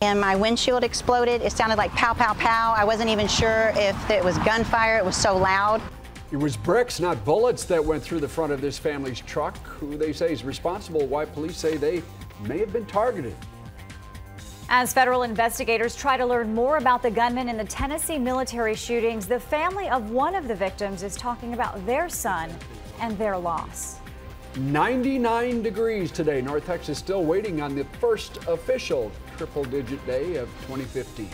And my windshield exploded. It sounded like pow, pow, pow. I wasn't even sure if it was gunfire. It was so loud. It was bricks, not bullets, that went through the front of this family's truck, who they say is responsible, why police say they may have been targeted. As federal investigators try to learn more about the gunman in the Tennessee military shootings, the family of one of the victims is talking about their son and their loss. 99 degrees today. North Texas still waiting on the first official triple-digit day of 2015.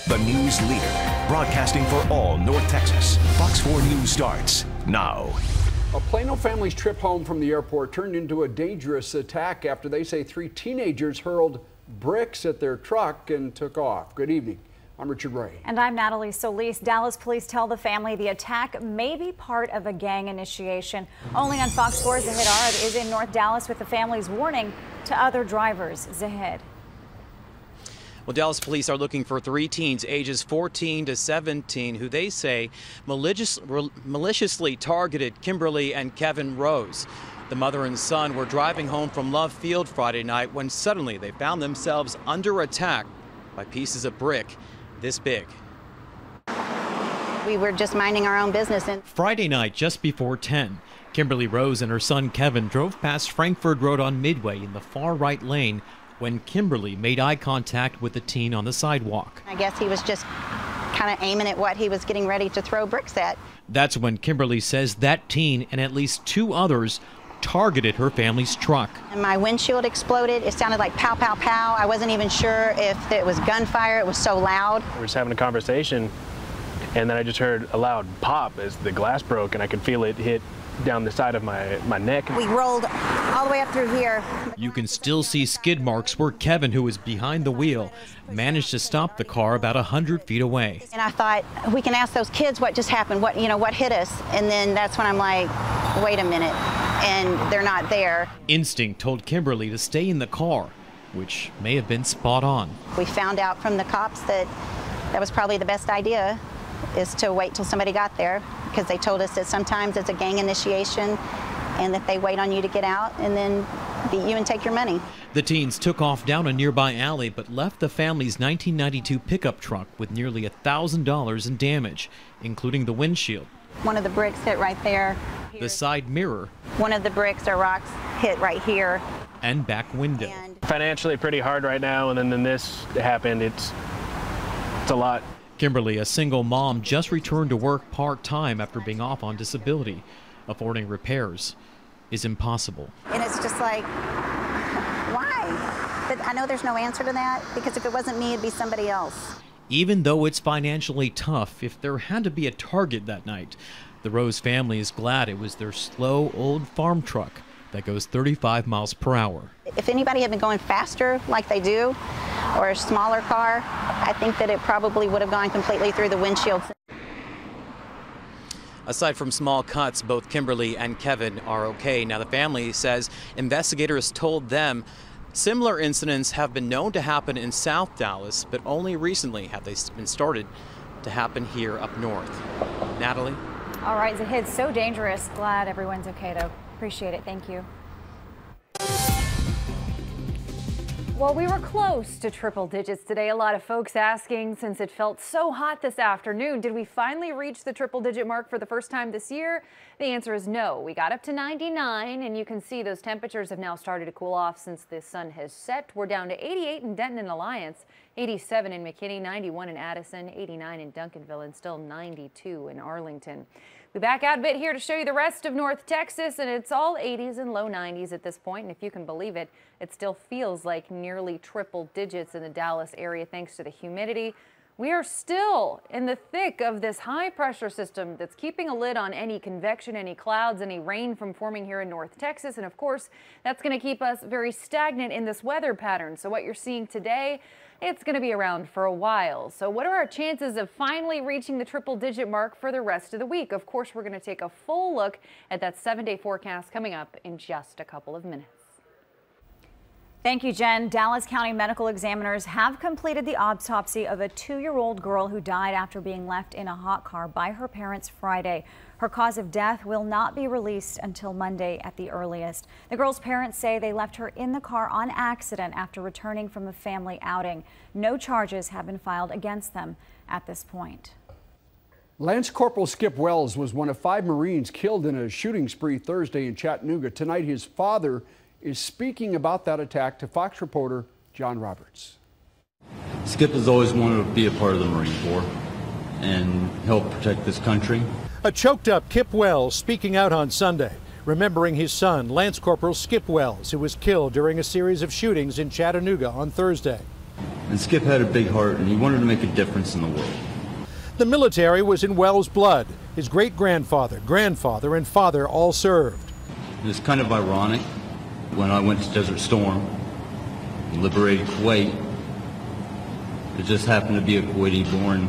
The news leader, broadcasting for all North Texas. Fox 4 News starts now. A Plano family's trip home from the airport turned into a dangerous attack after they say 3 teenagers hurled bricks at their truck and took off. Good evening. I'm Richard Ray. And I'm Natalie Solis. Dallas police tell the family the attack may be part of a gang initiation. Only on Fox 4's Zahid Arad is in North Dallas with the family's warning to other drivers. Zahid. Well, Dallas police are looking for 3 teens ages 14 to 17 who they say maliciously targeted Kimberly and Kevin Rose. The mother and son were driving home from Love Field Friday night when suddenly they found themselves under attack by pieces of brick this big. We were just minding our own business. And Friday night, just before 10, Kimberly Rose and her son Kevin drove past Frankford Road on Midway in the far right lane when Kimberly made eye contact with the teen on the sidewalk. I guess he was just kind of aiming at what he was getting ready to throw bricks at. That's when Kimberly says that teen and at least 2 others targeted her family's truck. And my windshield exploded. It sounded like pow, pow, pow. I wasn't even sure if it was gunfire. It was so loud. We were just having a conversation, and then I just heard a loud pop as the glass broke, and I could feel it hit down the side of my neck. We rolled all the way up through here. You can still see skid marks where Kevin, who was behind the wheel, managed to stop the car about 100 feet away. And I thought, we can ask those kids what just happened, what hit us. And then that's when I'm like, wait a minute, and they're not there. Instinct told Kimberly to stay in the car, which may have been spot on. We found out from the cops that that was probably the best idea, is to wait till somebody got there, because they told us that sometimes it's a gang initiation and that they wait on you to get out and then beat you and take your money. The teens took off down a nearby alley but left the family's 1992 pickup truck with nearly $1,000 in damage, including the windshield. One of the bricks hit right there. The side mirror. One of the bricks or rocks hit right here. And back window. Financially pretty hard right now, and then this happened. It's a lot. Kimberly, a single mom, just returned to work part-time after being off on disability. Affording repairs is impossible. And it's just like, why? But I know there's no answer to that, because if it wasn't me, it'd be somebody else. Even though it's financially tough, if there had to be a target that night, the Rose family is glad it was their slow old farm truck that goes 35 miles per hour. If anybody had been going faster like they do, or a smaller car, I think that it probably would have gone completely through the windshield. Aside from small cuts, both Kimberly and Kevin are okay. Now, the family says investigators told them similar incidents have been known to happen in South Dallas, but only recently have they been started to happen here up north. Natalie? All right, Zahid, so dangerous. Glad everyone's okay, though. Appreciate it. Thank you. Well, we were close to triple digits today. A lot of folks asking, since it felt so hot this afternoon, did we finally reach the triple digit mark for the first time this year? The answer is no. We got up to 99, and you can see those temperatures have now started to cool off since the sun has set. We're down to 88 in Denton and Alliance, 87 in McKinney, 91 in Addison, 89 in Duncanville, and still 92 in Arlington. We back out a bit here to show you the rest of North Texas, and it's all 80s and low 90s at this point. And if you can believe it, it still feels like nearly triple digits in the Dallas area thanks to the humidity. We are still in the thick of this high pressure system that's keeping a lid on any convection, any clouds, any rain from forming here in North Texas. And of course, that's going to keep us very stagnant in this weather pattern. So what you're seeing today, it's going to be around for a while. So what are our chances of finally reaching the triple digit mark for the rest of the week? Of course, we're going to take a full look at that 7-day forecast coming up in just a couple of minutes. Thank you, Jen. Dallas County medical examiners have completed the autopsy of a 2-year-old girl who died after being left in a hot car by her parents Friday. Her cause of death will not be released until Monday at the earliest. The girl's parents say they left her in the car on accident after returning from a family outing. No charges have been filed against them at this point. Lance Corporal Skip Wells was one of 5 Marines killed in a shooting spree Thursday in Chattanooga. Tonight, his father is speaking about that attack to Fox reporter John Roberts. Skip has always wanted to be a part of the Marine Corps and help protect this country. A choked up Kip Wells speaking out on Sunday, remembering his son, Lance Corporal Skip Wells, who was killed during a series of shootings in Chattanooga on Thursday. And Skip had a big heart and he wanted to make a difference in the world. The military was in Wells' blood. His great-grandfather, grandfather, and father all served. It's kind of ironic. When I went to Desert Storm and liberated Kuwait, it just happened to be a Kuwaiti-born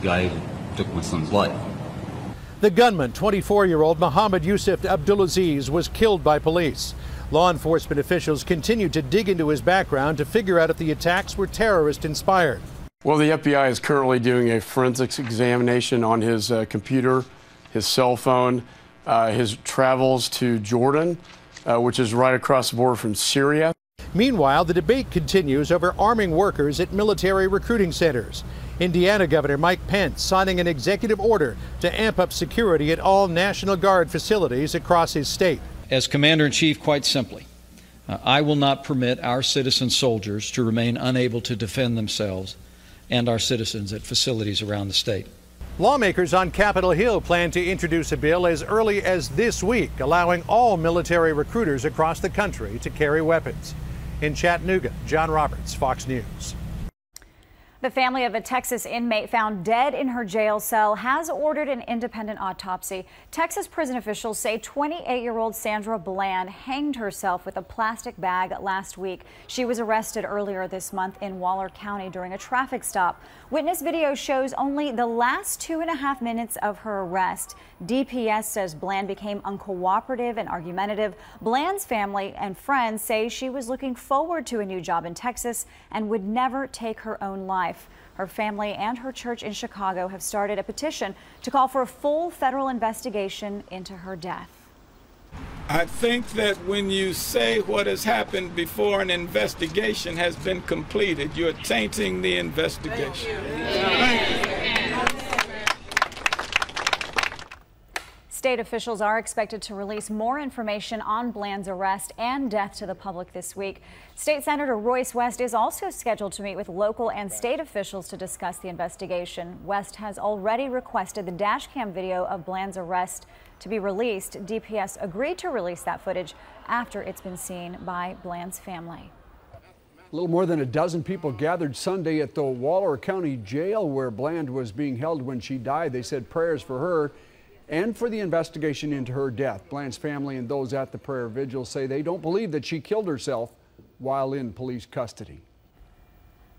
guy who took my son's life. The gunman, 24-year-old Mohammed Yusuf Abdulaziz, was killed by police. Law enforcement officials continued to dig into his background to figure out if the attacks were terrorist-inspired. Well, the FBI is currently doing a forensics examination on his computer, his cell phone, his travels to Jordan, which is right across the border from Syria. Meanwhile, the debate continues over arming workers at military recruiting centers. Indiana Governor Mike Pence signing an executive order to amp up security at all National Guard facilities across his state. As Commander-in-Chief, quite simply, I will not permit our citizen soldiers to remain unable to defend themselves and our citizens at facilities around the state. Lawmakers on Capitol Hill plan to introduce a bill as early as this week, allowing all military recruiters across the country to carry weapons. In Chattanooga, John Roberts, Fox News. The family of a Texas inmate found dead in her jail cell has ordered an independent autopsy. Texas prison officials say 28-year-old Sandra Bland hanged herself with a plastic bag last week. She was arrested earlier this month in Waller County during a traffic stop. Witness video shows only the last 2.5 minutes of her arrest. DPS says Bland became uncooperative and argumentative. Bland's family and friends say she was looking forward to a new job in Texas and would never take her own life. Her family and her church in Chicago have started a petition to call for a full federal investigation into her death. I think that when you say what has happened before an investigation has been completed, you're tainting the investigation. Thank you. State officials are expected to release more information on Bland's arrest and death to the public this week. State Senator Royce West is also scheduled to meet with local and state officials to discuss the investigation. West has already requested the dash cam video of Bland's arrest to be released. DPS agreed to release that footage after it's been seen by Bland's family. A little more than a dozen people gathered Sunday at the Waller County Jail where Bland was being held when she died. They said prayers for her and for the investigation into her death. Bland's family and those at the prayer vigil say they don't believe that she killed herself while in police custody.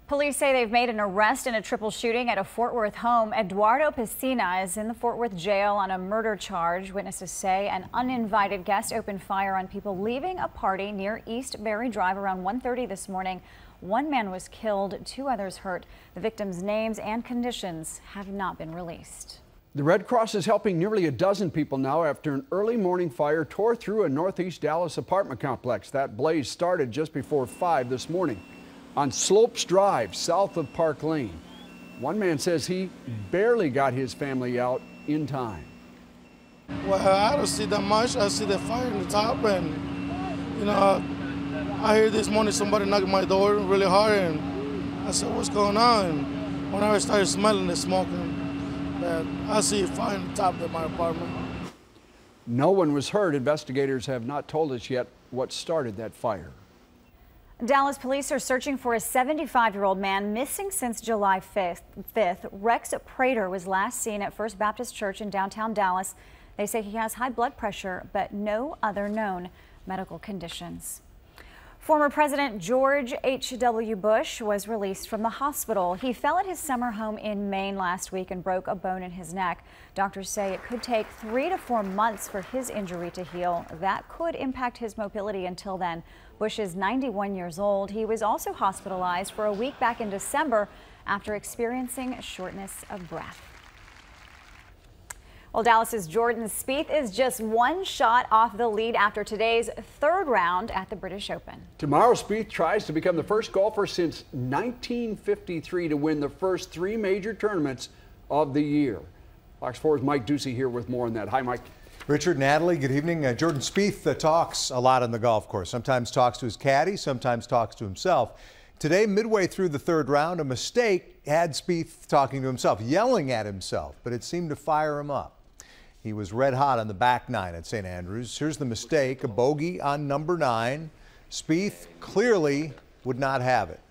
Police say they've made an arrest in a triple shooting at a Fort Worth home. Eduardo Piscina is in the Fort Worth jail on a murder charge. Witnesses say an uninvited guest opened fire on people leaving a party near East Berry Drive around 1:30 this morning. One man was killed, 2 others hurt. The victims' names and conditions have not been released. The Red Cross is helping nearly a dozen people now after an early morning fire tore through a northeast Dallas apartment complex. That blaze started just before 5 this morning on Slopes Drive, south of Park Lane. One man says he barely got his family out in time. Well, I don't see that much. I see the fire in the top, and, you know, I hear this morning somebody knocking my door really hard, and I said, what's going on? And when I started smelling the smoke, I see a fire in the top of my apartment. No one was hurt. Investigators have not told us yet what started that fire. Dallas police are searching for a 75-year-old man missing since July 5th. Rex Prater was last seen at First Baptist Church in downtown Dallas. They say he has high blood pressure, but no other known medical conditions. Former President George H.W. Bush was released from the hospital. He fell at his summer home in Maine last week and broke a bone in his neck. Doctors say it could take 3 to 4 months for his injury to heal. That could impact his mobility until then. Bush is 91 years old. He was also hospitalized for a week back in December after experiencing shortness of breath. Well, Dallas's Jordan Spieth is just one shot off the lead after today's third round at the British Open. Tomorrow, Spieth tries to become the first golfer since 1953 to win the first 3 major tournaments of the year. Fox 4's Mike Ducey here with more on that. Hi, Mike. Richard, Natalie, good evening. Jordan Spieth talks a lot on the golf course. Sometimes talks to his caddy, sometimes talks to himself. Today, midway through the third round, a mistake had Spieth talking to himself, yelling at himself, but it seemed to fire him up. He was red hot on the back 9 at St. Andrews. Here's the mistake, a bogey on number 9. Spieth clearly would not have it,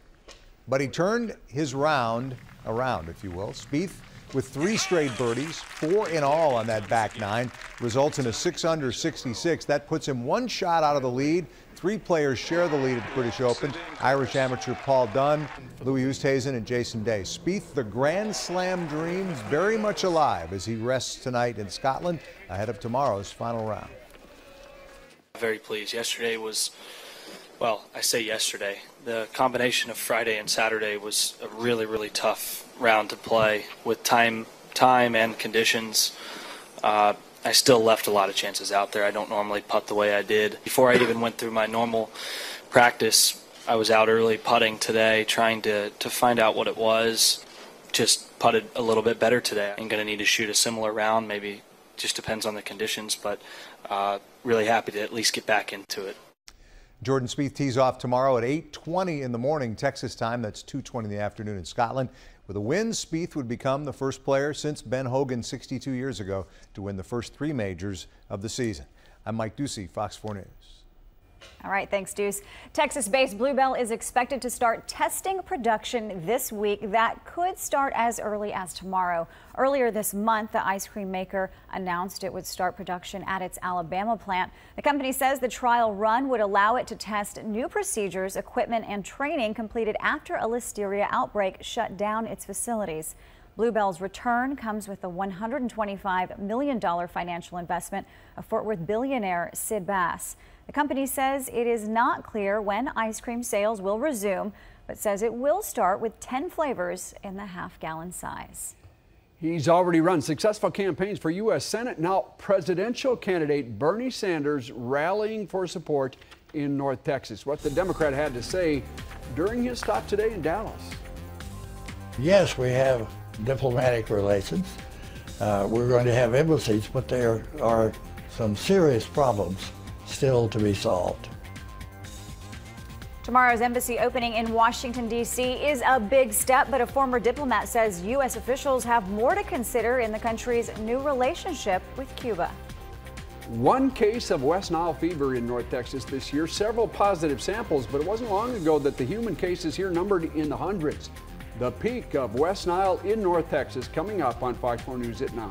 but he turned his round around, if you will. Spieth with 3 straight birdies, 4 in all on that back 9, results in a 6-under 66. That puts him 1 shot out of the lead. 3 players share the lead at the British Open. Irish amateur Paul Dunn, Louis Oosthuizen, and Jason Day. Spieth, the Grand Slam dreams very much alive as he rests tonight in Scotland ahead of tomorrow's final round. Very pleased. Yesterday was, well, I say yesterday. The combination of Friday and Saturday was a really, really tough round to play with time and conditions. I still left a lot of chances out there. I don't normally putt the way I did. Before I even went through my normal practice, I was out early putting today, trying to find out what it was. Just putted a little bit better today. I'm going to need to shoot a similar round, maybe just depends on the conditions, but really happy to at least get back into it. Jordan Spieth tees off tomorrow at 8:20 in the morning Texas time. That's 2:20 in the afternoon in Scotland. With a win, Spieth would become the first player since Ben Hogan 62 years ago to win the first 3 majors of the season. I'm Mike Ducey, Fox 4 News. All right, thanks, Deuce. Texas-based Bluebell is expected to start testing production this week. That could start as early as tomorrow. Earlier this month, the ice cream maker announced it would start production at its Alabama plant. The company says the trial run would allow it to test new procedures, equipment, and training completed after a listeria outbreak shut down its facilities. Bluebell's return comes with a $125 million financial investment of Fort Worth billionaire Sid Bass. The company says it is not clear when ice cream sales will resume, but says it will start with 10 flavors in the half-gallon size. He's already run successful campaigns for U.S. Senate. Now, presidential candidate Bernie Sanders rallying for support in North Texas. What the Democrat had to say during his stop today in Dallas. Yes, we have diplomatic relations. We're going to have embassies, but there are some serious problems still to be solved. Tomorrow's embassy opening in Washington, D.C. is a big step, but a former diplomat says U.S. officials have more to consider in the country's new relationship with Cuba. 1 case of West Nile fever in North Texas this year, several positive samples, but it wasn't long ago that the human cases here numbered in the hundreds. The peak of West Nile in North Texas coming up on Fox 4 News at 9.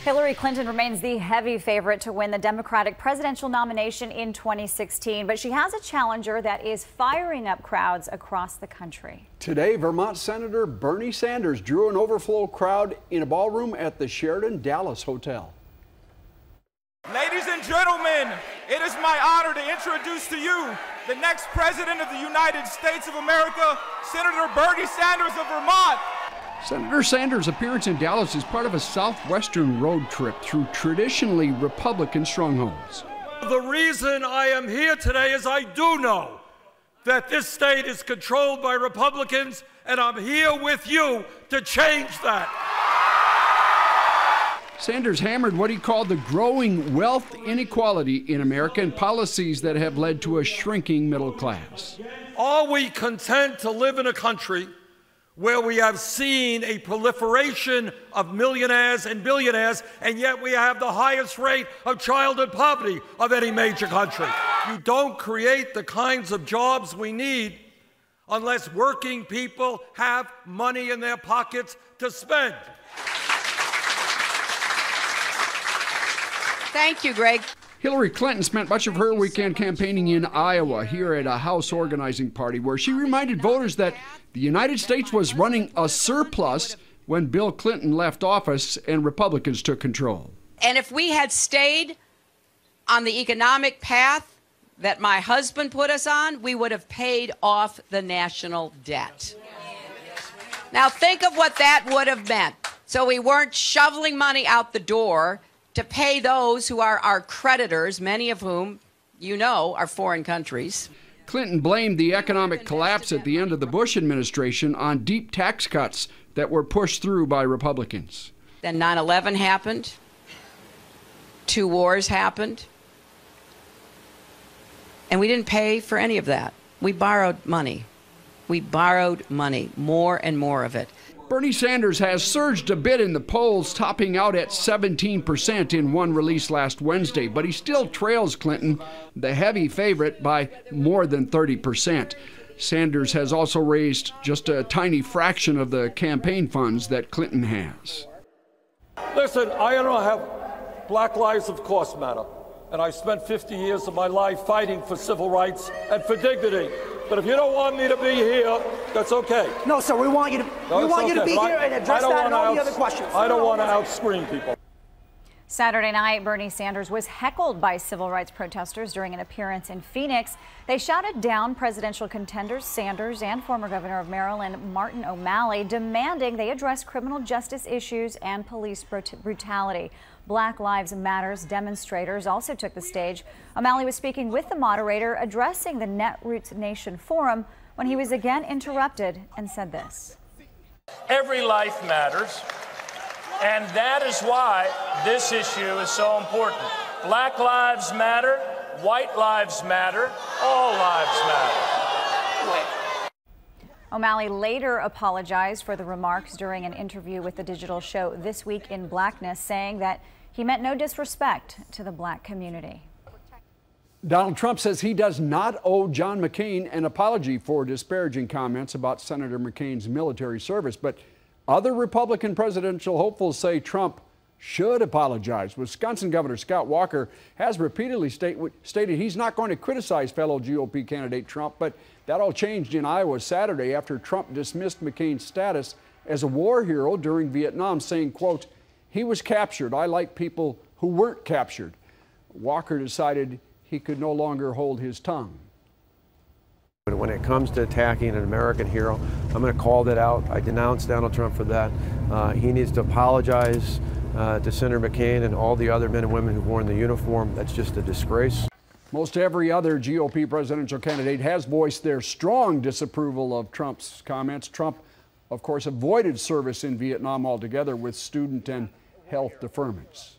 Hillary Clinton remains the heavy favorite to win the Democratic presidential nomination in 2016, but she has a challenger that is firing up crowds across the country. Today, Vermont Senator Bernie Sanders drew an overflow crowd in a ballroom at the Sheraton Dallas Hotel. Ladies and gentlemen, it is my honor to introduce to you the next president of the United States of America, Senator Bernie Sanders of Vermont. Senator Sanders' appearance in Dallas is part of a southwestern road trip through traditionally Republican strongholds. The reason I am here today is I do know that this state is controlled by Republicans, and I'm here with you to change that. Sanders hammered what he called the growing wealth inequality in America and policies that have led to a shrinking middle class. Are we content to live in a country where we have seen a proliferation of millionaires and billionaires, and yet we have the highest rate of childhood poverty of any major country? You don't create the kinds of jobs we need unless working people have money in their pockets to spend. Thank you, Greg. Hillary Clinton spent much of her weekend campaigning in Iowa here at a House organizing party where she reminded voters that the United States was running a surplus when Bill Clinton left office and Republicans took control. And if we had stayed on the economic path that my husband put us on, we would have paid off the national debt. Now think of what that would have meant. So we weren't shoveling money out the door to pay those who are our creditors, many of whom, you know, are foreign countries. Clinton blamed the economic collapse at the end of the Bush administration on deep tax cuts that were pushed through by Republicans. Then 9/11 happened. 2 wars happened. And we didn't pay for any of that. We borrowed money. We borrowed money, more and more of it. Bernie Sanders has surged a bit in the polls, topping out at 17% in one release last Wednesday, but he still trails Clinton, the heavy favorite, by more than 30%. Sanders has also raised just a tiny fraction of the campaign funds that Clinton has. Listen, I don't have black lives, of course, matter. And I spent 50 years of my life fighting for civil rights and for dignity. But if you don't want me to be here, that's okay. No, sir, we want you to, be here and address that and all the other questions. I don't want to outscream people. Saturday night, Bernie Sanders was heckled by civil rights protesters during an appearance in Phoenix. They shouted down presidential contenders Sanders and former governor of Maryland, Martin O'Malley, demanding they address criminal justice issues and police brutality. Black Lives Matters demonstrators also took the stage. O'Malley was speaking with the moderator, addressing the Netroots Nation Forum, when he was again interrupted and said this. Every life matters, and that is why this issue is so important. Black lives matter, white lives matter, all lives matter. O'Malley later apologized for the remarks during an interview with the digital show This Week in Blackness, saying that he meant no disrespect to the black community. Donald Trump says he does not owe John McCain an apology for disparaging comments about Senator McCain's military service, but other Republican presidential hopefuls say Trump should apologize. Wisconsin Governor Scott Walker has repeatedly stated he's not going to criticize fellow GOP candidate Trump, but that all changed in Iowa Saturday after Trump dismissed McCain's status as a war hero during Vietnam, saying, quote, "He was captured. I like people who weren't captured." Walker decided he could no longer hold his tongue. When it comes to attacking an American hero, I'm going to call that out. I denounce Donald Trump for that. He needs to apologize to Senator McCain and all the other men and women who've worn the uniform. That's just a disgrace. Most every other GOP presidential candidate has voiced their strong disapproval of Trump's comments. Trump, of course, avoided service in Vietnam altogether with student and health deferments.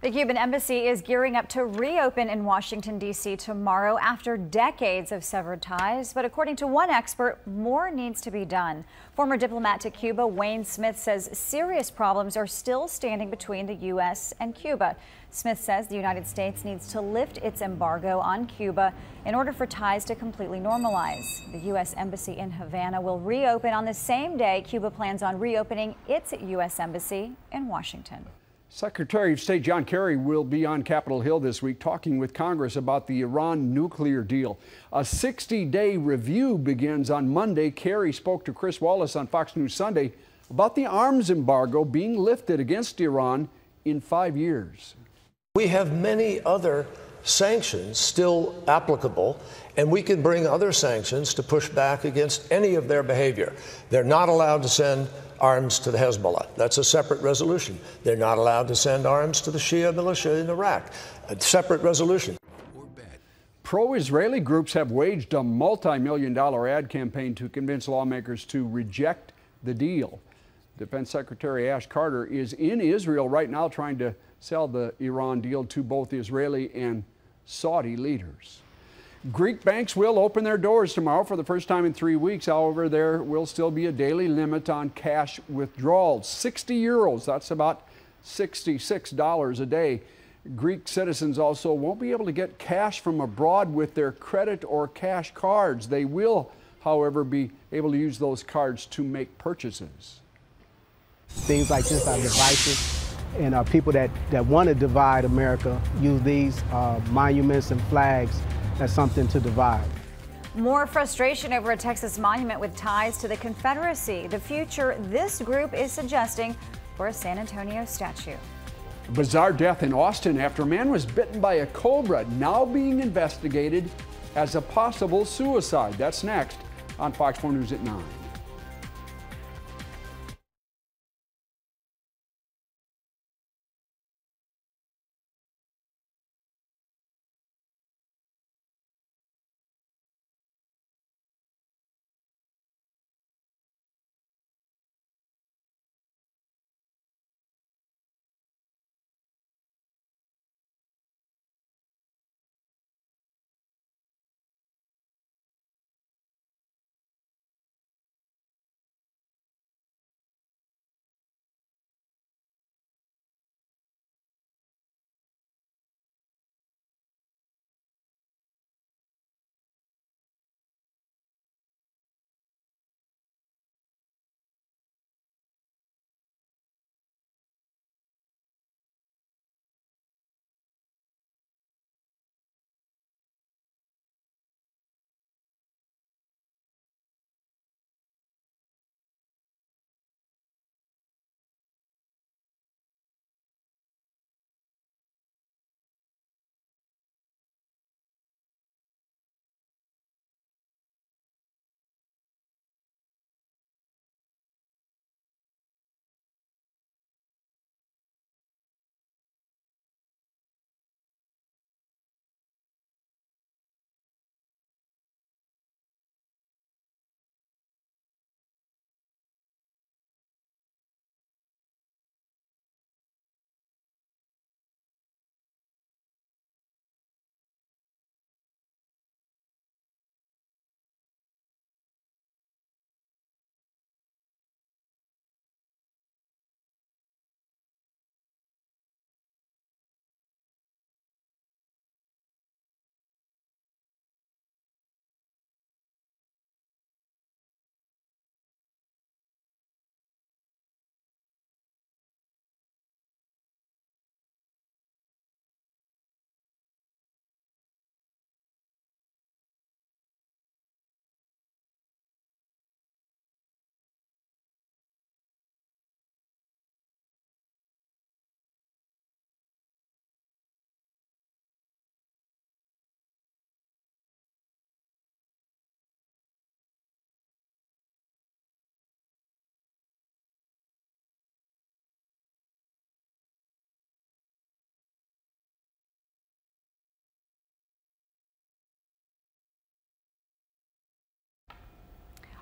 The Cuban embassy is gearing up to reopen in Washington, D.C. tomorrow after decades of severed ties. But according to one expert, more needs to be done. Former diplomat to Cuba, Wayne Smith, says serious problems are still standing between the U.S. and Cuba. Smith says the United States needs to lift its embargo on Cuba in order for ties to completely normalize. The U.S. Embassy in Havana will reopen on the same day Cuba plans on reopening its U.S. Embassy in Washington. Secretary of State John Kerry will be on Capitol Hill this week talking with Congress about the Iran nuclear deal. A 60-day review begins on Monday. Kerry spoke to Chris Wallace on Fox News Sunday about the arms embargo being lifted against Iran in 5 years. We have many other sanctions still applicable, and we can bring other sanctions to push back against any of their behavior. They're not allowed to send arms to the Hezbollah. That's a separate resolution. They're not allowed to send arms to the Shia militia in Iraq. A separate resolution. Pro-Israeli groups have waged a multi-million-dollar ad campaign to convince lawmakers to reject the deal. Defense Secretary Ash Carter is in Israel right now trying to sell the Iran deal to both Israeli and Saudi leaders. Greek banks will open their doors tomorrow for the first time in 3 weeks. However, there will still be a daily limit on cash withdrawals. 60 euros, that's about $66 a day. Greek citizens also won't be able to get cash from abroad with their credit or cash cards. They will, however, be able to use those cards to make purchases. Things like this are divisive, and people that want to divide America use these monuments and flags as something to divide. More frustration over a Texas monument with ties to the Confederacy. The future this group is suggesting for a San Antonio statue. Bizarre death in Austin after a man was bitten by a cobra, now being investigated as a possible suicide. That's next on Fox 4 News at 9.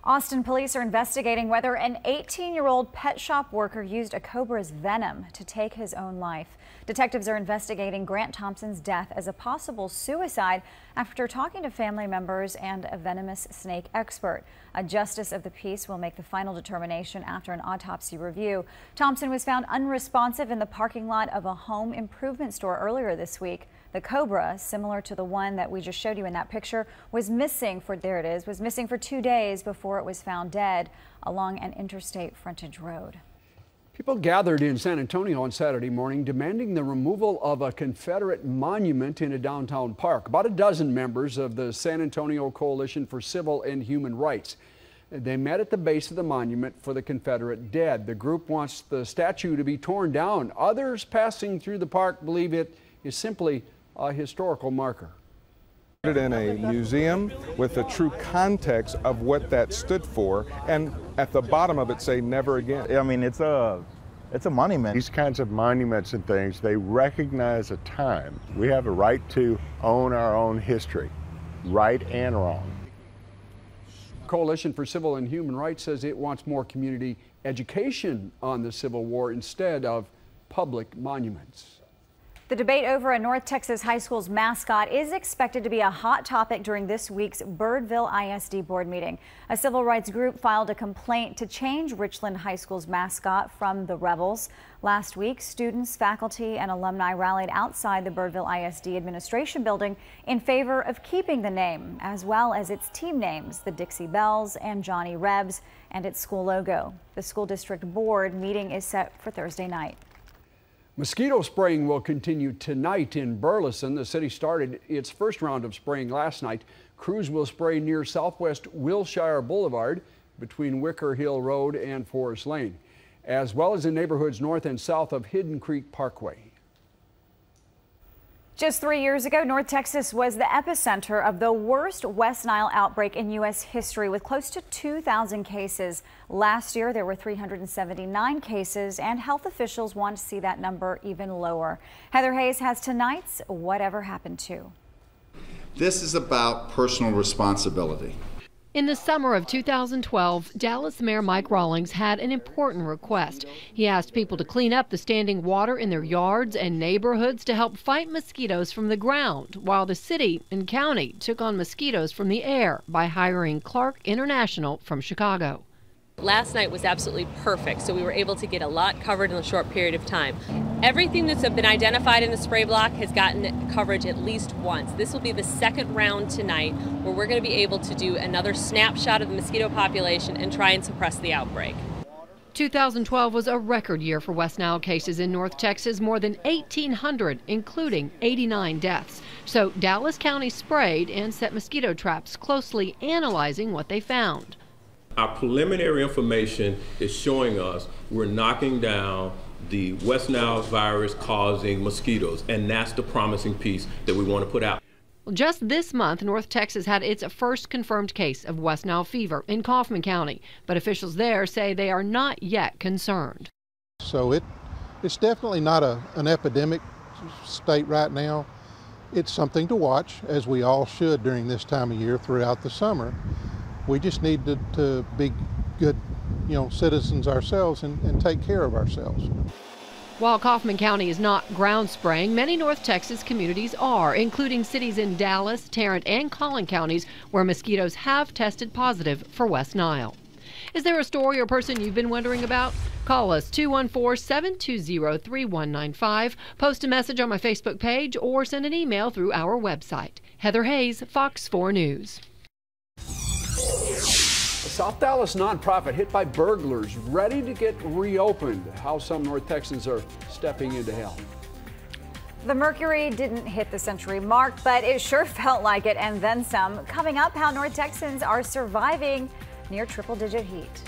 Austin police are investigating whether an 18-year-old pet shop worker used a cobra's venom to take his own life. Detectives are investigating Grant Thompson's death as a possible suicide after talking to family members and a venomous snake expert. A justice of the peace will make the final determination after an autopsy review. Thompson was found unresponsive in the parking lot of a home improvement store earlier this week. The cobra, similar to the one that we just showed you in that picture, was missing for 2 days before it was found dead along an interstate frontage road. People gathered in San Antonio on Saturday morning demanding the removal of a Confederate monument in a downtown park. About a dozen members of the San Antonio Coalition for Civil and Human Rights. They met at the base of the monument for the Confederate dead. The group wants the statue to be torn down. Others passing through the park believe it is simply a historical marker. Put it in a museum with the true context of what that stood for, and at the bottom of it say never again. I mean, it's a monument. These kinds of monuments and things, they recognize a time. We have a right to own our own history, right and wrong. Coalition for Civil and Human Rights says it wants more community education on the Civil War instead of public monuments. The debate over a North Texas high school's mascot is expected to be a hot topic during this week's Birdville ISD board meeting. A civil rights group filed a complaint to change Richland High School's mascot from the Rebels. Last week, students, faculty, and alumni rallied outside the Birdville ISD administration building in favor of keeping the name, as well as its team names, the Dixie Bells and Johnny Rebs, and its school logo. The school district board meeting is set for Thursday night. Mosquito spraying will continue tonight in Burleson. The city started its first round of spraying last night. Crews will spray near Southwest Wilshire Boulevard between Wicker Hill Road and Forest Lane, as well as in neighborhoods north and south of Hidden Creek Parkway. Just 3 years ago, North Texas was the epicenter of the worst West Nile outbreak in U.S. history, with close to 2,000 cases. Last year, there were 379 cases, and health officials want to see that number even lower. Heather Hayes has tonight's Whatever Happened To. This is about personal responsibility. In the summer of 2012, Dallas Mayor Mike Rawlings had an important request. He asked people to clean up the standing water in their yards and neighborhoods to help fight mosquitoes from the ground, while the city and county took on mosquitoes from the air by hiring Clark International from Chicago. Last night was absolutely perfect, so we were able to get a lot covered in a short period of time. Everything that's been identified in the spray block has gotten coverage at least once. This will be the second round tonight, where we're going to be able to do another snapshot of the mosquito population and try and suppress the outbreak. 2012 was a record year for West Nile cases in North Texas, more than 1,800, including 89 deaths. So Dallas County sprayed and set mosquito traps, closely analyzing what they found. Our preliminary information is showing us we're knocking down the West Nile virus causing mosquitoes, and that's the promising piece that we want to put out. Just this month, North Texas had its first confirmed case of West Nile fever in Kaufman County, but officials there say they are not yet concerned. So it's definitely not an epidemic state right now. It's something to watch, as we all should during this time of year throughout the summer. We just need to be good, citizens ourselves and take care of ourselves. While Kaufman County is not ground spraying, many North Texas communities are, including cities in Dallas, Tarrant, and Collin counties where mosquitoes have tested positive for West Nile. Is there a story or person you've been wondering about? Call us 214-720-3195, post a message on my Facebook page, or send an email through our website. Heather Hayes, Fox 4 News. A South Dallas nonprofit hit by burglars, ready to get reopened. How some North Texans are stepping into help. The mercury didn't hit the century mark, but it sure felt like it, and then some. Coming up, how North Texans are surviving near triple-digit heat.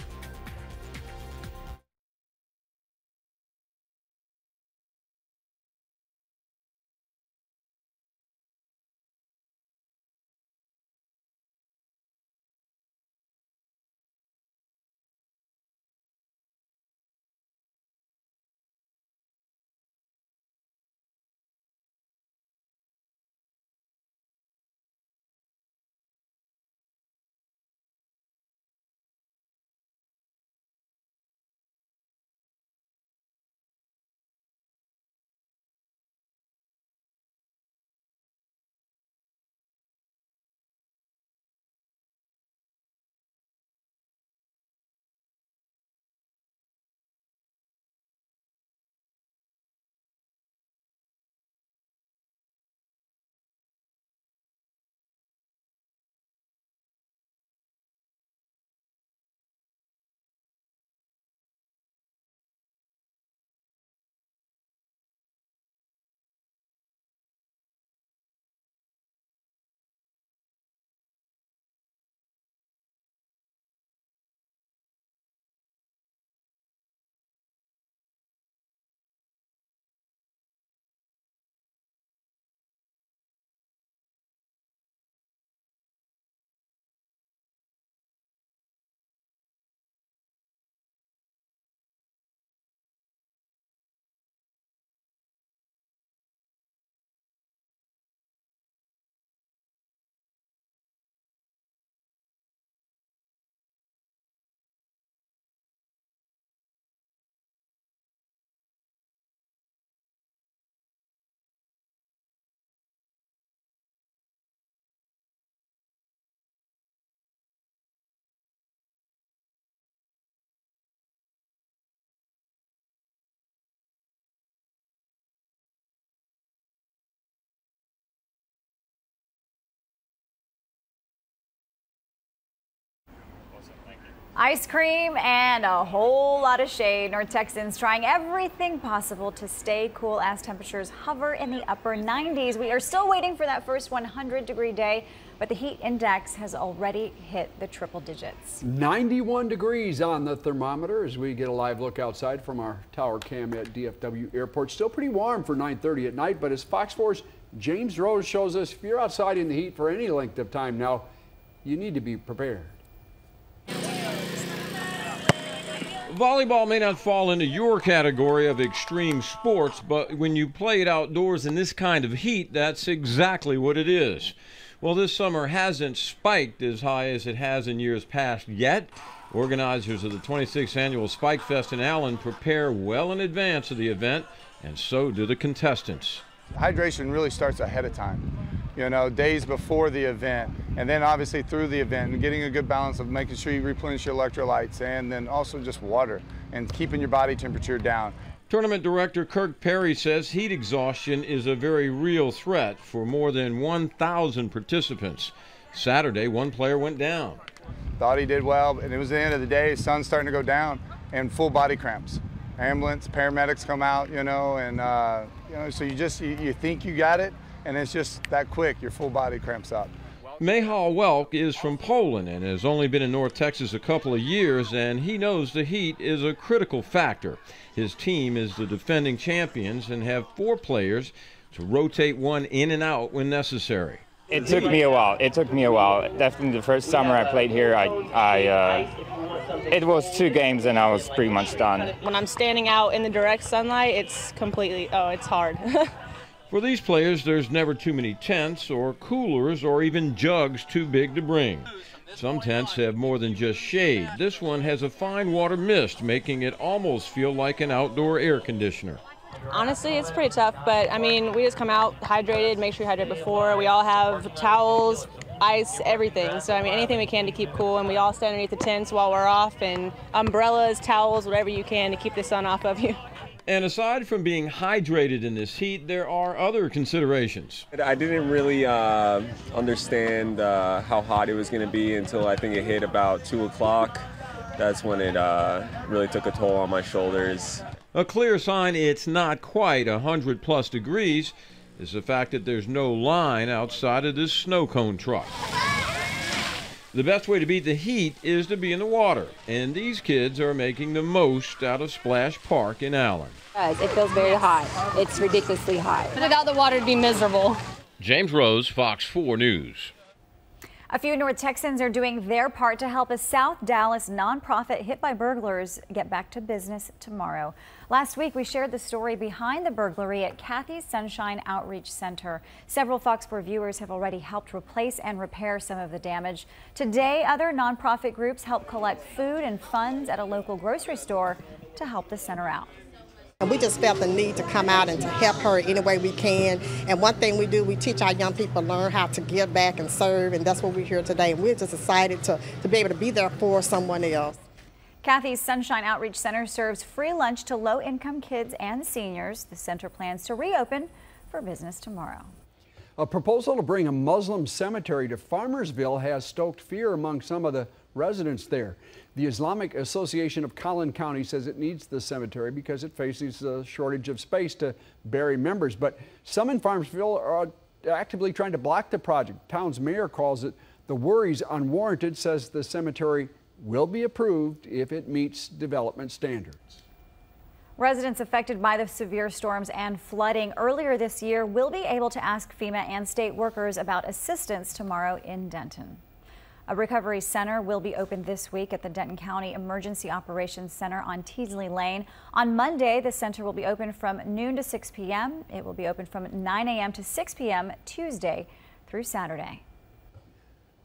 Ice cream and a whole lot of shade. North Texans trying everything possible to stay cool as temperatures hover in the upper 90s. We are still waiting for that first 100-degree day, but the heat index has already hit the triple digits. 91 degrees on the thermometer as we get a live look outside from our tower cam at DFW Airport. Still pretty warm for 9:30 at night, but as Fox 4's James Rose shows us, if you're outside in the heat for any length of time now, you need to be prepared. Volleyball may not fall into your category of extreme sports, but when you play it outdoors in this kind of heat, that's exactly what it is. Well, this summer hasn't spiked as high as it has in years past yet. Organizers of the 26th annual Spike Fest in Allen prepare well in advance of the event, and so do the contestants. Hydration really starts ahead of time, you know, days before the event, and then obviously through the event, and getting a good balance of making sure you replenish your electrolytes, and then also just water and keeping your body temperature down. Tournament director Kirk Perry says heat exhaustion is a very real threat for more than 1,000 participants. Saturday, one player went down. Thought he did well, and it was the end of the day, sun's starting to go down, and full body cramps. Ambulance, paramedics come out, you know, and you know, so you think you got it, and it's just that quick, your full body cramps up. Mihal Welk is from Poland and has only been in North Texas a couple of years, and he knows the heat is a critical factor. His team is the defending champions and have 4 players to rotate one in and out when necessary. It took me a while. Definitely the first summer I played here, it was 2 games and I was pretty much done. When I'm standing out in the direct sunlight, it's completely, it's hard. For these players, there's never too many tents or coolers or even jugs too big to bring. Some tents have more than just shade. This one has a fine water mist, making it almost feel like an outdoor air conditioner. Honestly, it's pretty tough, but I mean, we just come out hydrated, make sure you hydrate before. We all have towels, ice, everything. So I mean, anything we can to keep cool, and we all stand underneath the tents while we're off, and umbrellas, towels, whatever you can to keep the sun off of you. And aside from being hydrated in this heat, there are other considerations. I didn't really understand how hot it was going to be until I think it hit about 2 o'clock. That's when it really took a toll on my shoulders. A clear sign it's not quite 100+ degrees is the fact that there's no line outside of this snow cone truck. The best way to beat the heat is to be in the water, and these kids are making the most out of Splash Park in Allen. It feels very hot. It's ridiculously hot. Without the water, it'd be miserable. James Rose, Fox 4 News. A few North Texans are doing their part to help a South Dallas nonprofit hit by burglars get back to business tomorrow. Last week, we shared the story behind the burglary at Kathy's Sunshine Outreach Center. Several Fox 4 viewers have already helped replace and repair some of the damage. Today, other nonprofit groups help collect food and funds at a local grocery store to help the center out. And we just felt the need to come out and to help her any way we can. And one thing we do, we teach our young people to learn how to give back and serve, and that's what we're here today. And we're just excited to be able to be there for someone else. Kathy's Sunshine Outreach Center serves free lunch to low-income kids and seniors. The center plans to reopen for business tomorrow. A proposal to bring a Muslim cemetery to Farmersville has stoked fear among some of the residents there. The Islamic Association of Collin County says it needs the cemetery because it faces a shortage of space to bury members. But some in Farmersville are actively trying to block the project. Town's mayor calls it the worries unwarranted, says the cemetery will be approved if it meets development standards. Residents affected by the severe storms and flooding earlier this year will be able to ask FEMA and state workers about assistance tomorrow in Denton. A recovery center will be opened this week at the Denton County Emergency Operations Center on Teasley Lane. On Monday, the center will be open from noon to 6 p.m. It will be open from 9 a.m. to 6 p.m. Tuesday through Saturday.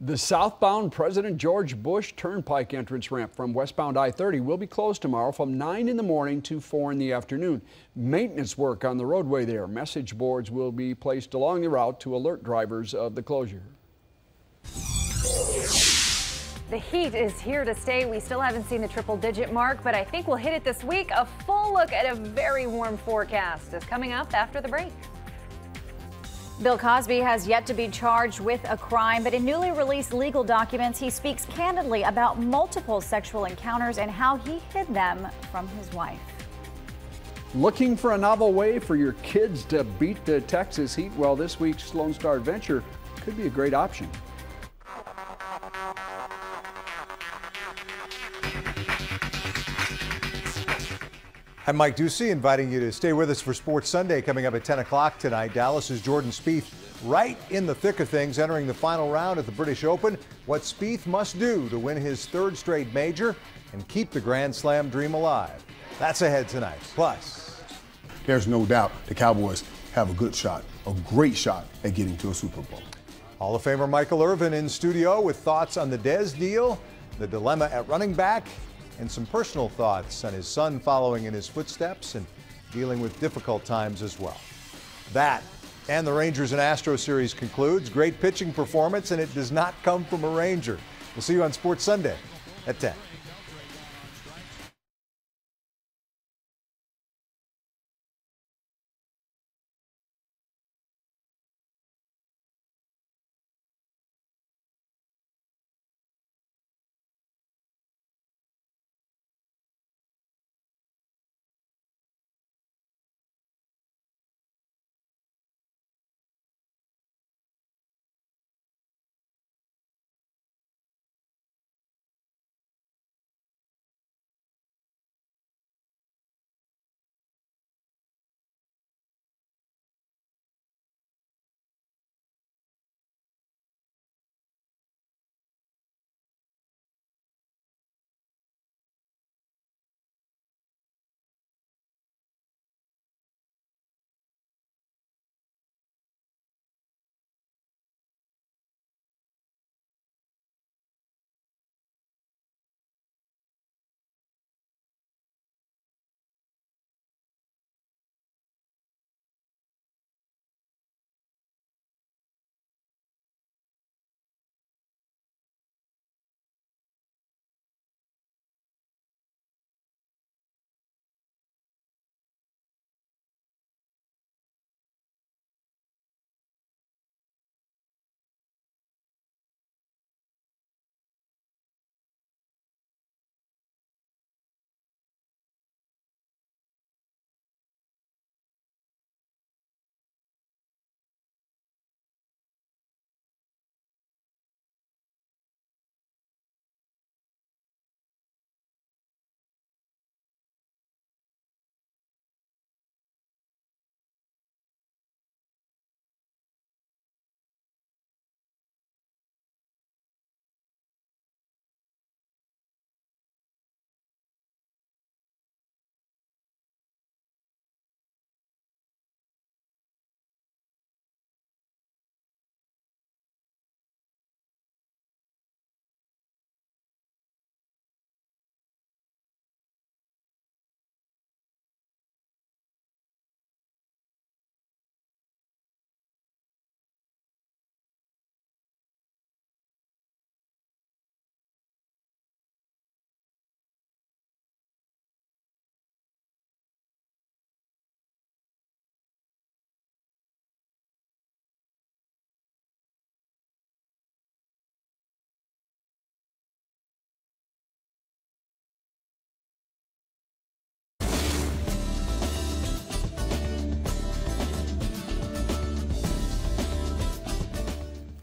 The southbound President George Bush Turnpike entrance ramp from westbound I-30 will be closed tomorrow from 9 in the morning to 4 in the afternoon. Maintenance work on the roadway there. Message boards will be placed along the route to alert drivers of the closure. The heat is here to stay. We still haven't seen the triple-digit mark, but I think we'll hit it this week. A full look at a very warm forecast is coming up after the break. Bill Cosby has yet to be charged with a crime, but in newly released legal documents, he speaks candidly about multiple sexual encounters and how he hid them from his wife. Looking for a novel way for your kids to beat the Texas heat? Well, this week's Lone Star Adventure could be a great option. I'm Mike Ducey, inviting you to stay with us for Sports Sunday coming up at 10 o'clock tonight. Dallas's Jordan Spieth right in the thick of things, entering the final round at the British Open. What Spieth must do to win his third straight major and keep the Grand Slam dream alive. That's ahead tonight. Plus, there's no doubt the Cowboys have a good shot, a great shot at getting to a Super Bowl. Hall of Famer Michael Irvin in studio with thoughts on the Dez deal, the dilemma at running back, and some personal thoughts on his son following in his footsteps and dealing with difficult times as well. That and the Rangers and Astros series concludes. Great pitching performance, and it does not come from a Ranger. We'll see you on Sports Sunday at 10.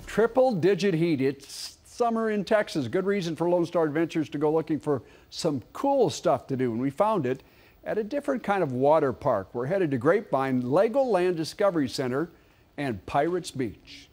Triple-digit heat. It's summer in Texas. Good reason for Lone Star Adventures to go looking for some cool stuff to do. And we found it at a different kind of water park. We're headed to Grapevine, Legoland Discovery Center, and Pirates Beach.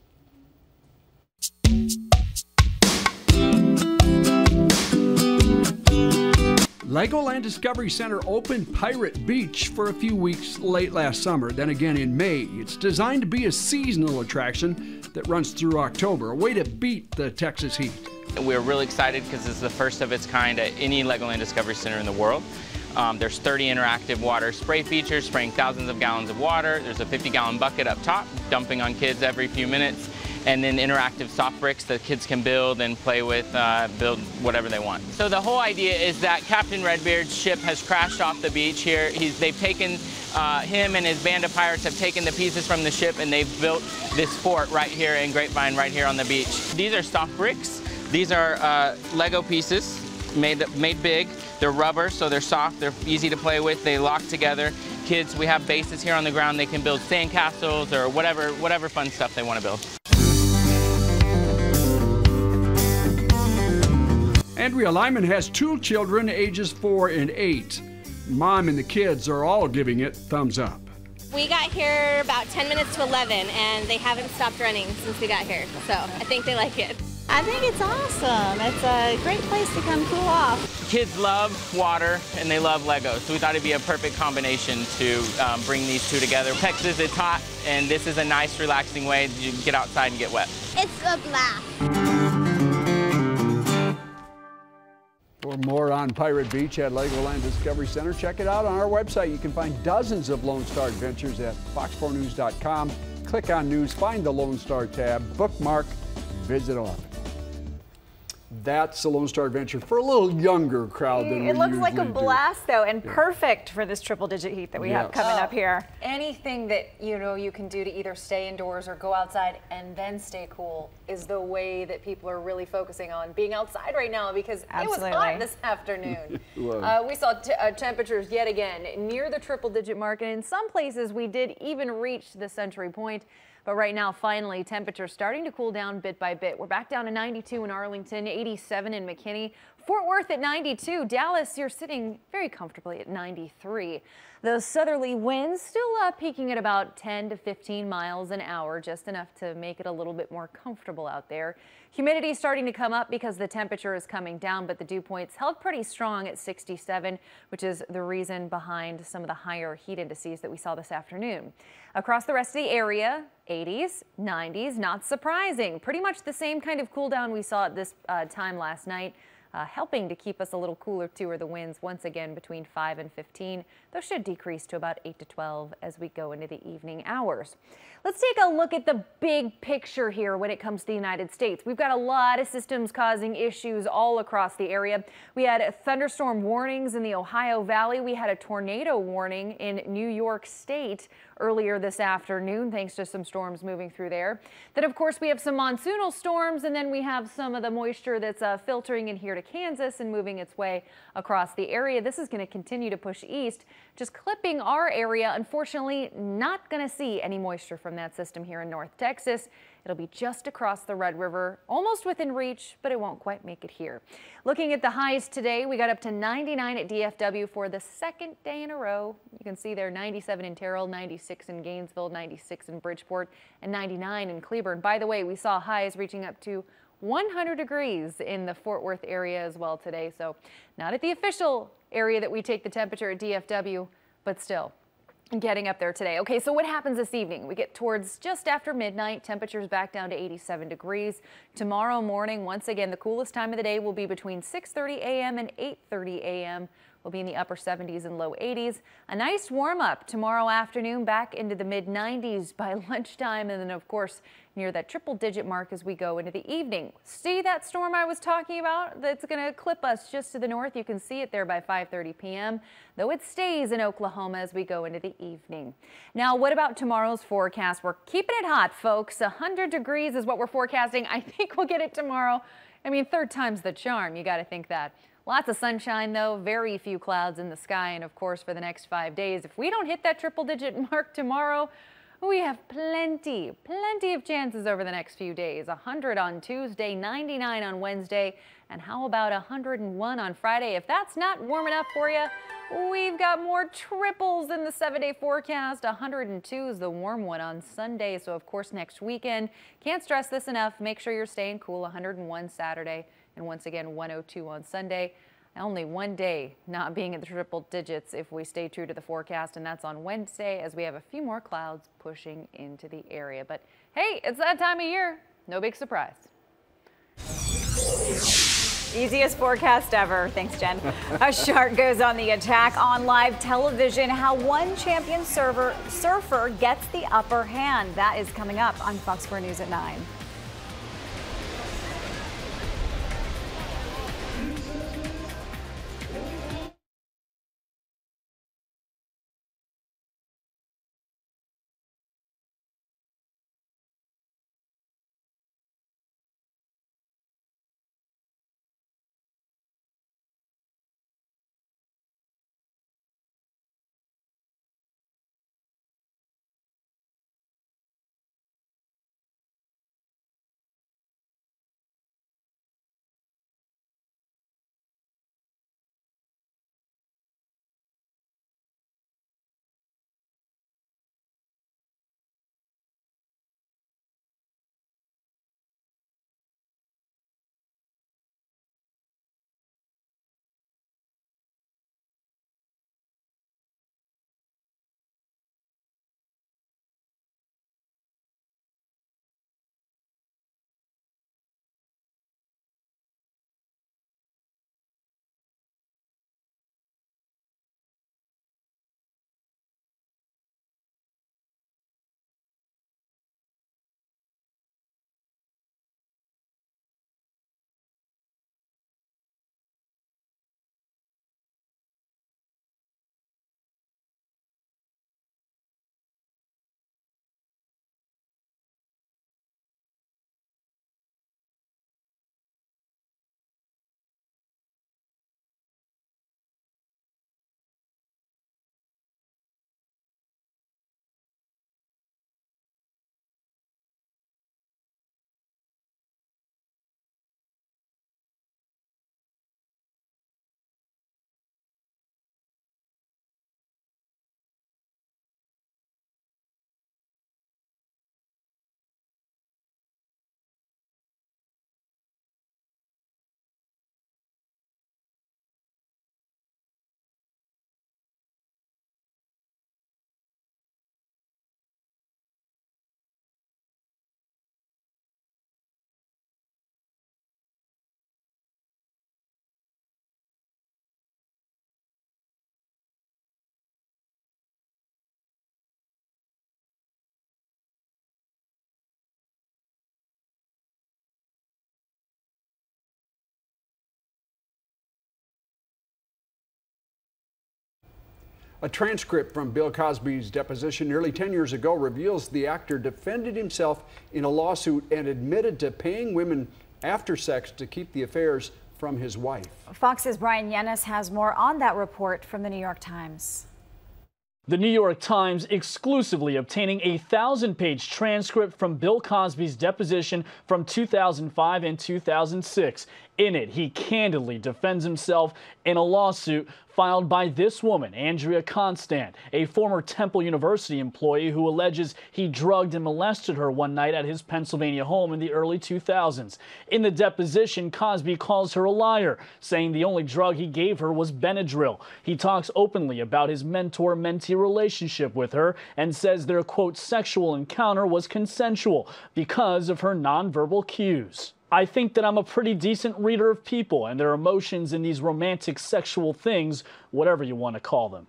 Legoland Discovery Center opened Pirate Beach for a few weeks late last summer, then again in May. It's designed to be a seasonal attraction that runs through October, a way to beat the Texas heat. We're really excited because this is the first of its kind at any Legoland Discovery Center in the world. There's 30 interactive water spray features, spraying thousands of gallons of water. There's a 50-gallon bucket up top, dumping on kids every few minutes. And then interactive soft bricks that kids can build and play with, build whatever they want. So the whole idea is that Captain Redbeard's ship has crashed off the beach here. They've taken him and his band of pirates have taken the pieces from the ship and they've built this fort right here in Grapevine, right here on the beach. These are soft bricks. These are Lego pieces made big. They're rubber, so they're soft, they're easy to play with, they lock together. Kids, we have bases here on the ground. They can build sandcastles or whatever fun stuff they want to build. Andrea Lyman has 2 children, ages 4 and 8. Mom and the kids are all giving it thumbs up. We got here about 10 minutes to 11, and they haven't stopped running since we got here, so I think they like it. I think it's awesome. It's a great place to come cool off. Kids love water and they love Legos, so we thought it'd be a perfect combination to bring these two together. Texas is hot, and this is a nice, relaxing way to get outside and get wet. It's a blast. For more on Pirate Beach at Legoland Discovery Center, check it out on our website. You can find dozens of Lone Star adventures at fox4news.com. Click on News, find the Lone Star tab, bookmark, visit on it. That's the Lone Star Adventure for a little younger crowd than we It looks like a blast, though, and Yeah. perfect for this triple-digit heat that we have coming up here. Anything that you can do to either stay indoors or go outside and then stay cool is the way that people are really focusing on being outside right now, because it was hot this afternoon. We saw temperatures yet again near the triple-digit mark, and in some places we did even reach the century point. But right now, finally, temperatures starting to cool down bit by bit. We're back down to 92 in Arlington, 87 in McKinney, Fort Worth at 92. Dallas, you're sitting very comfortably at 93. Those southerly winds still peaking at about 10 to 15 miles an hour, just enough to make it a little bit more comfortable out there. Humidity starting to come up because the temperature is coming down, but the dew points held pretty strong at 67, which is the reason behind some of the higher heat indices that we saw this afternoon. Across the rest of the area, 80s, 90s, not surprising. Pretty much the same kind of cool down we saw at this time last night. Helping to keep us a little cooler too are the winds once again between 5 and 15. Those should decrease to about 8 to 12 as we go into the evening hours. Let's take a look at the big picture here when it comes to the United States. We've got a lot of systems causing issues all across the area. We had thunderstorm warnings in the Ohio Valley. We had a tornado warning in New York State earlier this afternoon, thanks to some storms moving through there. Then, of course, we have some monsoonal storms, and then we have some of the moisture that's filtering in here to Kansas and moving its way across the area. This is going to continue to push east, just clipping our area. Unfortunately, not going to see any moisture from that system here in North Texas. It'll be just across the Red River, almost within reach, but it won't quite make it here. Looking at the highs today, we got up to 99 at DFW for the second day in a row. You can see there 97 in Terrell, 96 in Gainesville, 96 in Bridgeport, and 99 in Cleburne. By the way, we saw highs reaching up to 100 degrees in the Fort Worth area as well today. So not at the official area that we take the temperature at DFW, but still getting up there today. Okay, so what happens this evening? We get towards just after midnight, temperatures back down to 87 degrees. Tomorrow morning, once again, the coolest time of the day will be between 6:30 a.m. and 8:30 a.m. We'll be in the upper 70s and low 80s. A nice warm up tomorrow afternoon, back into the mid 90s by lunchtime, and then of course near that triple-digit mark as we go into the evening. See that storm I was talking about that's going to clip us just to the north? You can see it there by 5:30 p.m., though it stays in Oklahoma as we go into the evening. Now, what about tomorrow's forecast? We're keeping it hot, folks. 100 degrees is what we're forecasting. I think we'll get it tomorrow. I mean, third time's the charm. You got to think that. Lots of sunshine, though, very few clouds in the sky, and of course for the next 5 days. If we don't hit that triple-digit mark tomorrow, we have plenty of chances over the next few days. 100 on Tuesday, 99 on Wednesday, and how about 101 on Friday? If that's not warm enough for you, we've got more triples in the 7-day forecast. 102 is the warm one on Sunday, so of course next weekend. Can't stress this enough. Make sure you're staying cool. 101 Saturday, and once again 102 on Sunday. Only one day not being in the triple digits if we stay true to the forecast, and that's on Wednesday as we have a few more clouds pushing into the area. But hey, it's that time of year. No big surprise. Easiest forecast ever. Thanks, Jen. A shark goes on the attack on live television. How one champion surfer gets the upper hand. That is coming up on Fox 4 News at 9. A transcript from Bill Cosby's deposition nearly 10 years ago reveals the actor defended himself in a lawsuit and admitted to paying women after sex to keep the affairs from his wife. Fox's Brian Yennis has more on that report from the New York Times. The New York Times exclusively obtaining a 1,000-page transcript from Bill Cosby's deposition from 2005 and 2006. In it, he candidly defends himself in a lawsuit filed by this woman, Andrea Constant, a former Temple University employee who alleges he drugged and molested her one night at his Pennsylvania home in the early 2000s. In the deposition, Cosby calls her a liar, saying the only drug he gave her was Benadryl. He talks openly about his mentor-mentee relationship with her and says their, quote, sexual encounter was consensual because of her nonverbal cues. I think that I'm a pretty decent reader of people and their emotions in these romantic sexual things, whatever you want to call them.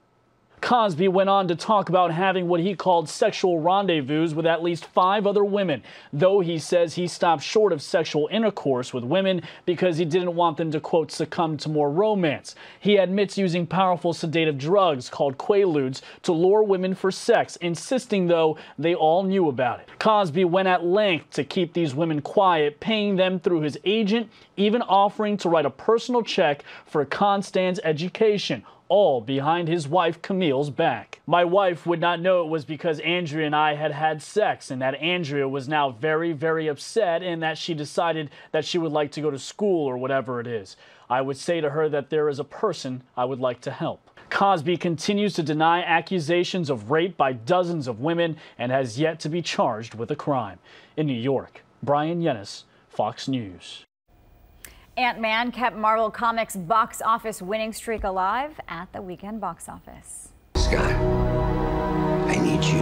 Cosby went on to talk about having what he called sexual rendezvous with at least 5 other women, though he says he stopped short of sexual intercourse with women because he didn't want them to, quote, succumb to more romance. He admits using powerful sedative drugs called quaaludes to lure women for sex, insisting, though, they all knew about it. Cosby went at length to keep these women quiet, paying them through his agent, even offering to write a personal check for Constant's education, all behind his wife Camille's back. My wife would not know it was because Andrea and I had had sex, and that Andrea was now very, very upset and that she decided that she would like to go to school or whatever it is. I would say to her that there is a person I would like to help. Cosby continues to deny accusations of rape by dozens of women and has yet to be charged with a crime. In New York, Brian Yennis, Fox News. Ant-Man kept Marvel Comics' box office winning streak alive at the weekend box office. Scott, I need you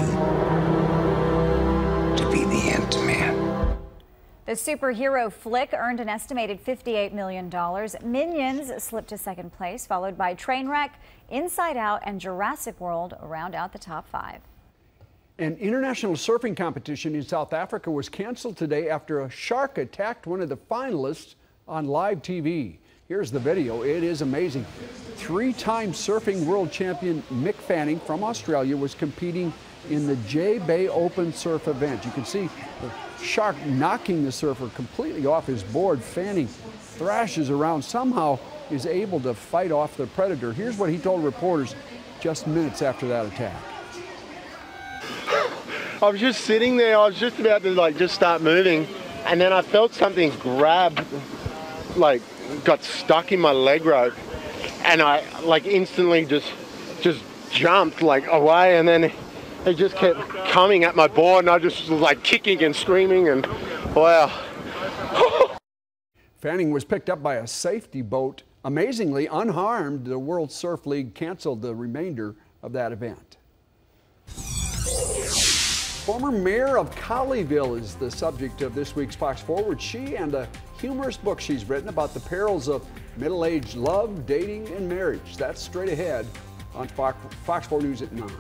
to be the Ant-Man. The superhero flick earned an estimated $58 million. Minions slipped to second place, followed by Trainwreck, Inside Out, and Jurassic World round out the top 5. An international surfing competition in South Africa was canceled today after a shark attacked one of the finalists on live TV. Here's the video. It is amazing. 3-time surfing world champion Mick Fanning from Australia was competing in the J-Bay Open Surf event. You can see the shark knocking the surfer completely off his board. Fanning thrashes around, somehow is able to fight off the predator. Here's what he told reporters just minutes after that attack. I was just sitting there, I was just about to just start moving, and then I felt something grab, got stuck in my leg rope, and I instantly just jumped away, and then it just kept coming at my board, and I just was kicking and screaming, and wow. Fanning was picked up by a safety boat. Amazingly unharmed, the World Surf League canceled the remainder of that event. Former mayor of Colleyville is the subject of this week's Fox Forward. She and a humorous book she's written about the perils of middle-aged love, dating, and marriage. That's straight ahead on Fox 4 News at 9.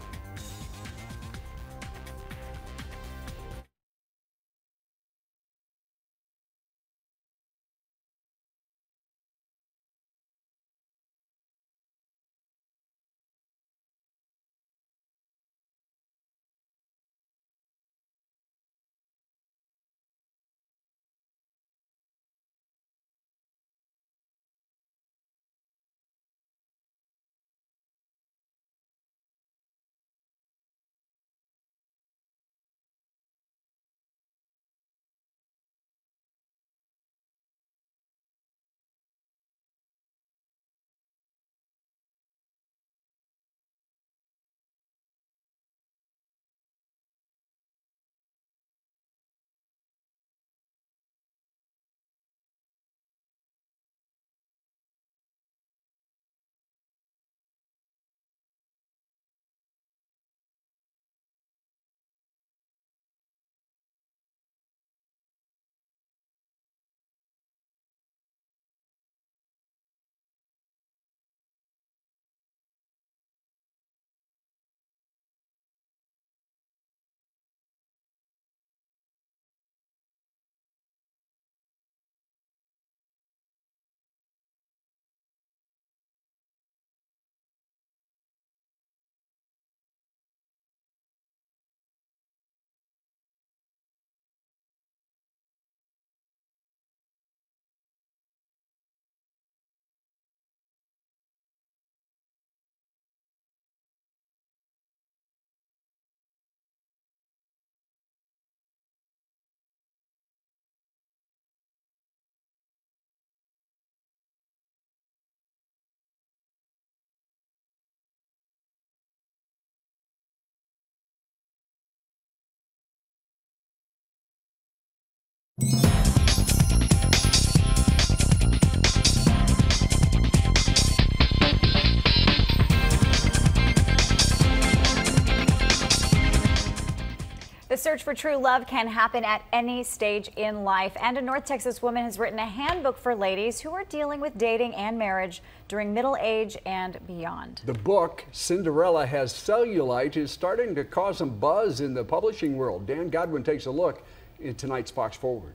The search for true love can happen at any stage in life, and a North Texas woman has written a handbook for ladies who are dealing with dating and marriage during middle age and beyond. The book, Cinderella Has Cellulite, is starting to cause some buzz in the publishing world. Dan Godwin takes a look in tonight's Fox Forward.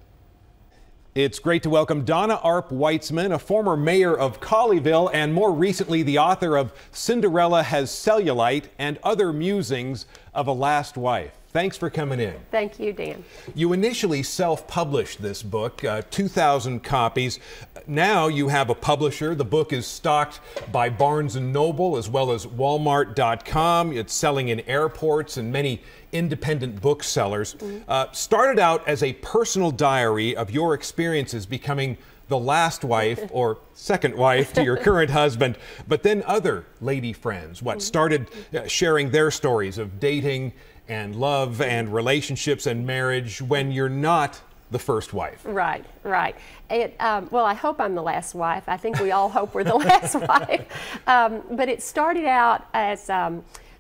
It's great to welcome Donna Arp Weitzman, a former mayor of Colleyville and more recently the author of Cinderella Has Cellulite and Other Musings of a Last Wife. Thanks for coming in. Thank you, Dan. You initially self-published this book, 2,000 copies. Now you have a publisher. The book is stocked by Barnes & Noble as well as Walmart.com. It's selling in airports and many independent booksellers. Started out as a personal diary of your experiences becoming the last wife or second wife to your current husband, but then other lady friends, started sharing their stories of dating and love and relationships and marriage when you're not the first wife. Right, right. Well, I hope I'm the last wife. I think we all hope we're the last wife. But it started out as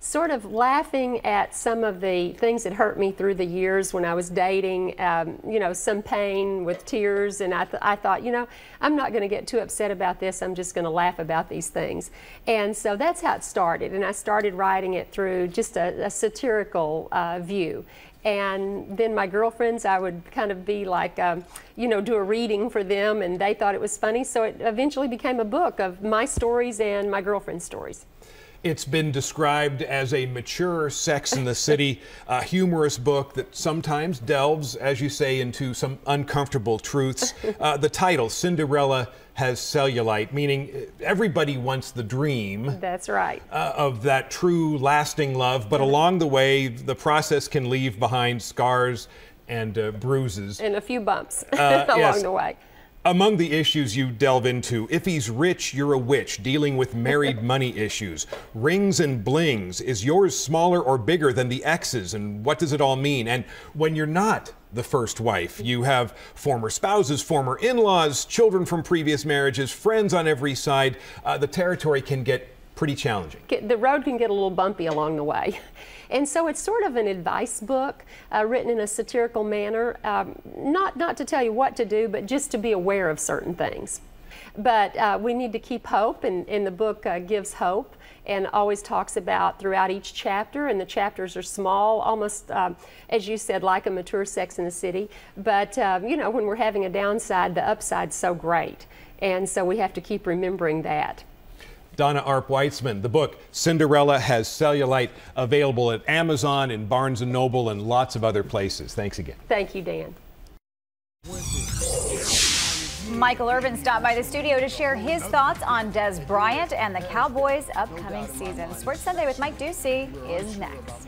sort of laughing at some of the things that hurt me through the years when I was dating, you know, some pain with tears, and I thought, you know, I'm not going to get too upset about this, I'm just going to laugh about these things. And so that's how it started, and I started writing it through just a satirical view. And then my girlfriends, I would kind of be like, you know, do a reading for them, and they thought it was funny, so it eventually became a book of my stories and my girlfriend's stories. It's been described as a mature Sex and the City, humorous book that sometimes delves, as you say, into some uncomfortable truths. The title, Cinderella Has Cellulite, meaning everybody wants the dream. That's right. Of that true, lasting love, but along the way, the process can leave behind scars and bruises. And a few bumps along the way. Among the issues you delve into, if he's rich, you're a witch, dealing with married money issues. Rings and blings, is yours smaller or bigger than the ex's, and what does it all mean? And when you're not the first wife, you have former spouses, former in-laws, children from previous marriages, friends on every side. The territory can get pretty challenging. The road can get a little bumpy along the way. And so it's sort of an advice book written in a satirical manner, not to tell you what to do, but just to be aware of certain things. But we need to keep hope, and the book gives hope and always talks about throughout each chapter, and the chapters are small, almost, as you said, like a mature Sex and the City. But, you know, when we're having a downside, the upside's so great. And so we have to keep remembering that. Donna Arp Weitzman, the book Cinderella Has Cellulite, available at Amazon and Barnes & Noble and lots of other places. Thanks again. Thank you, Dan. Michael Irvin stopped by the studio to share his thoughts on Des Bryant and the Cowboys' upcoming season. Sports Sunday with Mike Ducey is next.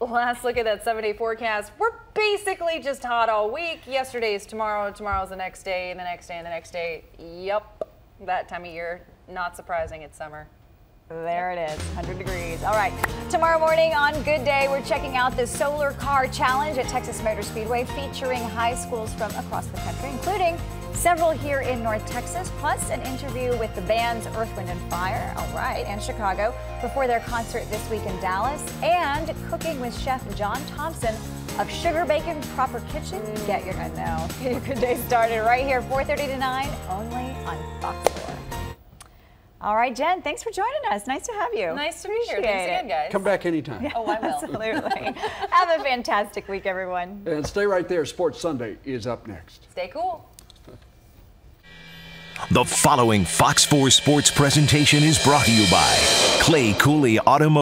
Last look at that 7-day forecast. We're basically just hot all week. Yesterday is tomorrow, tomorrow's the next day, and the next day, and the next day. Yep, that time of year. Not surprising, it's summer. There it is, 100 degrees. All right, tomorrow morning on Good Day, we're checking out the Solar Car Challenge at Texas Motor Speedway, featuring high schools from across the country, including several here in North Texas, plus an interview with the bands Earth, Wind & Fire, all right, and Chicago, before their concert this week in Dallas, and cooking with Chef John Thompson of Sugar Bacon Proper Kitchen. Get your Good Day started right here, 4:30 to 9, only on Fox 4. All right, Jen, thanks for joining us. Nice to have you. Nice to be here. Thanks again, guys. Come back anytime. Oh, I will. Absolutely. Have a fantastic week, everyone. And stay right there. Sports Sunday is up next. Stay cool. The following Fox 4 Sports presentation is brought to you by Clay Cooley Automotive.